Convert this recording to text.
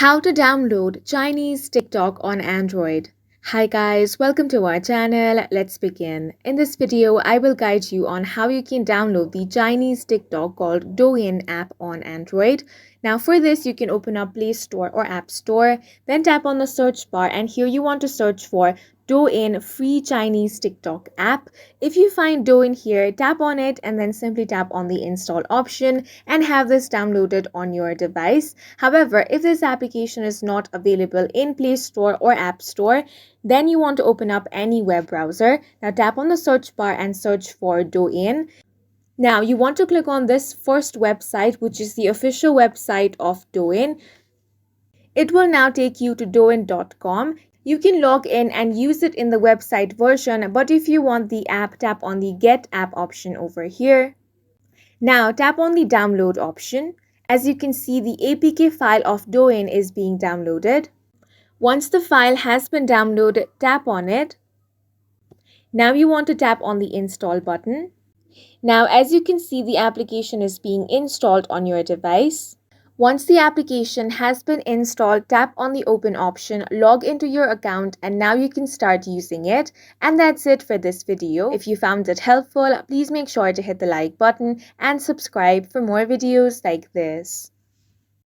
How to download Chinese TikTok on Android. Hi guys, welcome to our channel. Let's begin. In this video, I will guide you on how you can download the Chinese TikTok called Douyin app on Android. Now for this, you can open up Play Store or App Store, then tap on the search bar, and here you want to search for Douyin free Chinese TikTok app. If you find Douyin here, tap on it and then simply tap on the install option and have this downloaded on your device. However, if this application is not available in Play Store or App Store, then you want to open up any web browser. Now tap on the search bar and search for Douyin. Now you want to click on this first website, which is the official website of Douyin. It will now take you to douyin.com. You can log in and use it in the website version, but if you want the app, tap on the Get App option over here. Now tap on the download option. As you can see, the APK file of Douyin is being downloaded. Once the file has been downloaded, tap on it. Now you want to tap on the install button. Now as you can see, the application is being installed on your device. Once the application has been installed, tap on the open option, log into your account, and now you can start using it. And that's it for this video. If you found it helpful, please make sure to hit the like button and subscribe for more videos like this.